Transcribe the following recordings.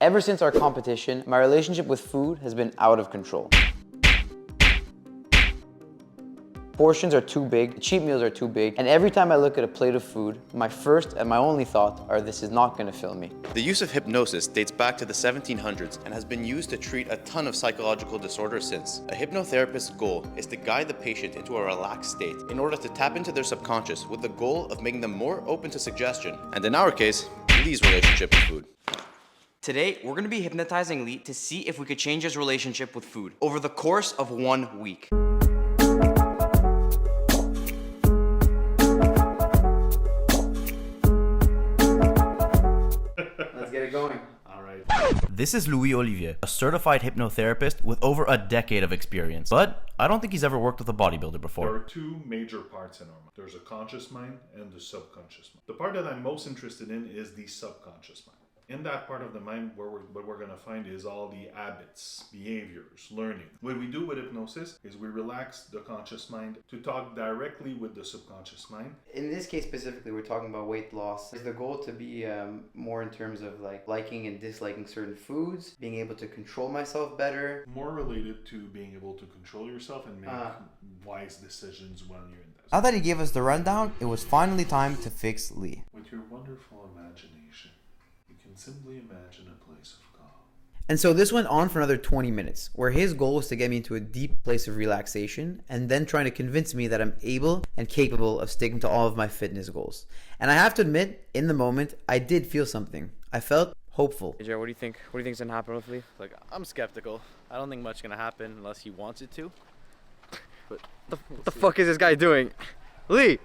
Ever since our competition, my relationship with food has been out of control. Portions are too big, cheat meals are too big, and every time I look at a plate of food, my first and my only thought are this is not gonna fill me. The use of hypnosis dates back to the 1700s and has been used to treat a ton of psychological disorders since. A hypnotherapist's goal is to guide the patient into a relaxed state in order to tap into their subconscious with the goal of making them more open to suggestion, and in our case, Lee's relationship with food. Today, we're gonna be hypnotizing Lee to see if we could change his relationship with food over the course of 1 week. Let's get it going. All right. This is Louis Olivier, a certified hypnotherapist with over a decade of experience. But I don't think he's ever worked with a bodybuilder There before. are two major parts in our mind. There's a conscious mind and the subconscious mind. The part that I'm most interested in is the subconscious mind. In that part of the mind, what we're going to find is all the habits, behaviors, learning. What we do with hypnosis is we relax the conscious mind to talk directly with the subconscious mind. In this case specifically, we're talking about weight loss. Is the goal to be more in terms of like liking and disliking certain foods, being able to control myself better? More related to being able to control yourself and make wise decisions when you're in Now that. that he gave us the rundown, it was finally time to fix Lee. With your wonderful imagination, you can simply imagine a place of calm. And so this went on for another 20 minutes, where his goal was to get me into a deep place of relaxation and then trying to convince me that I'm able and capable of sticking to all of my fitness goals. And I have to admit, in the moment, I did feel something. I felt hopeful. Hey, Jared, what do you think? What do you think's gonna happen with Lee? Like, I'm skeptical. I don't think much gonna happen unless he wants it to. But What the fuck is this guy doing? Lee!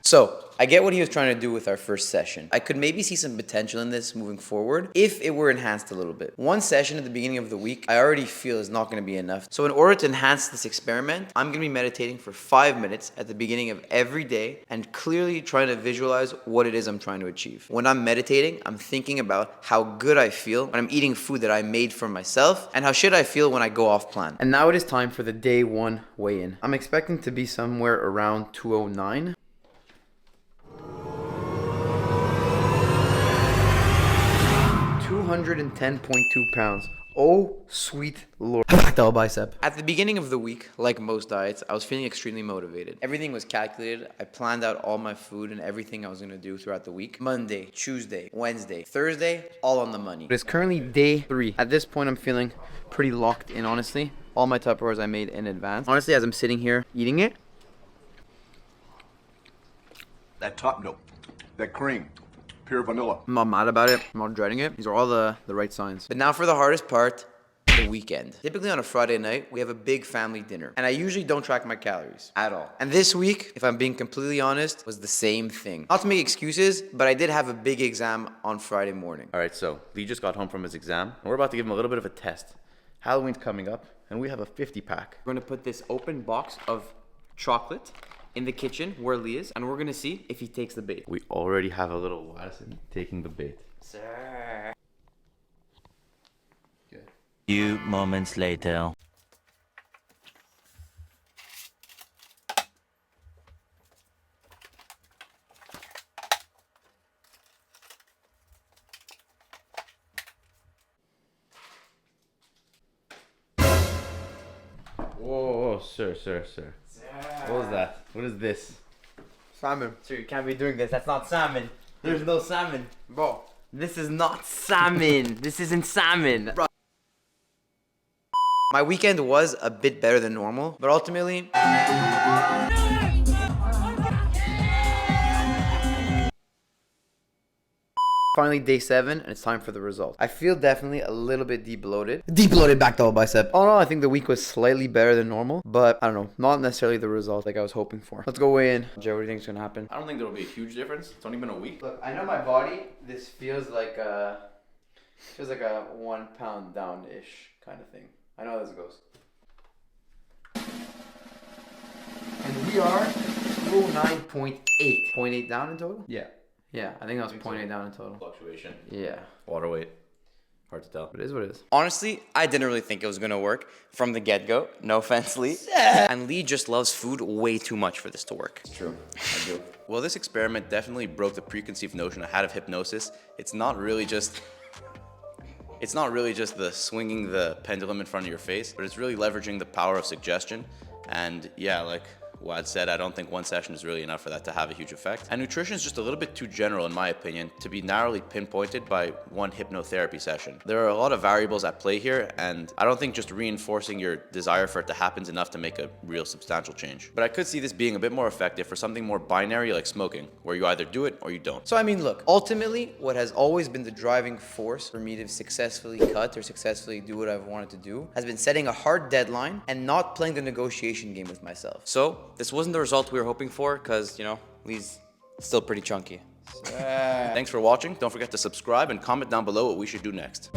So, I get what he was trying to do with our first session. I could maybe see some potential in this moving forward if it were enhanced a little bit. One session at the beginning of the week, I already feel is not going to be enough. So in order to enhance this experiment, I'm going to be meditating for 5 minutes at the beginning of every day and clearly trying to visualize what it is I'm trying to achieve. When I'm meditating, I'm thinking about how good I feel when I'm eating food that I made for myself and how shit I feel when I go off plan. And now it is time for the day 1 weigh-in. I'm expecting to be somewhere around 209. 210.2 pounds. Oh, sweet lord. Double bicep. At the beginning of the week, like most diets, I was feeling extremely motivated. Everything was calculated. I planned out all my food and everything I was going to do throughout the week. Monday, Tuesday, Wednesday, Thursday, all on the money. It's currently day 3. At this point, I'm feeling pretty locked in, honestly. All my Tupperwares I made in advance. Honestly, as I'm sitting here eating it, That top note, that cream, pure vanilla. I'm not mad about it. I'm not dreading it. These are all the right signs. But now for the hardest part, the weekend. Typically on a Friday night, we have a big family dinner. And I usually don't track my calories at all. And this week, if I'm being completely honest, was the same thing. Not to make excuses, but I did have a big exam on Friday morning. All right, so Lee just got home from his exam, and we're about to give him a little bit of a test. Halloween's coming up, and we have a 50-pack. We're gonna put this open box of chocolate in the kitchen where Lee is, and we're gonna see if he takes the bait. We already have a little Watson taking the bait. Sir. Few moments later. Whoa, sir. What was that? What is this? Salmon. Sir, you can't be doing this. That's not salmon. There's no salmon. Bro, this is not salmon. This isn't salmon. Bro. My weekend was a bit better than normal, but ultimately, finally day 7, and it's time for the result. I feel definitely a little bit de-bloated. Deep-loaded back double bicep. All in all, I think the week was slightly better than normal, but I don't know, not necessarily the result like I was hoping for. Let's go weigh in. Joe, what do you think is gonna happen? I don't think there'll be a huge difference. It's only been a week. Look, I know my body, this feels like a 1 pound down-ish kind of thing. I know how this goes. And we are 209.8. 0.8 down in total? Yeah. Yeah, I think that was 0.8 down in total. Fluctuation. Yeah. Water weight. Hard to tell. It is what it is. Honestly, I didn't really think it was gonna work from the get-go. No offense, Lee. And Lee just loves food way too much for this to work. True, I do. Well, this experiment definitely broke the preconceived notion I had of hypnosis. It's not really just the swinging the pendulum in front of your face, but it's really leveraging the power of suggestion. And yeah, like Wad said, I don't think one session is really enough for that to have a huge effect. And nutrition is just a little bit too general, in my opinion, to be narrowly pinpointed by one hypnotherapy session. There are a lot of variables at play here, and I don't think just reinforcing your desire for it to happen is enough to make a real substantial change. But I could see this being a bit more effective for something more binary like smoking, where you either do it or you don't. So I mean, look, ultimately, what has always been the driving force for me to successfully cut or successfully do what I've wanted to do has been setting a hard deadline and not playing the negotiation game with myself. So this wasn't the result we were hoping for because, you know, Lee's still pretty chunky. Thanks for watching. Don't forget to subscribe and comment down below what we should do next.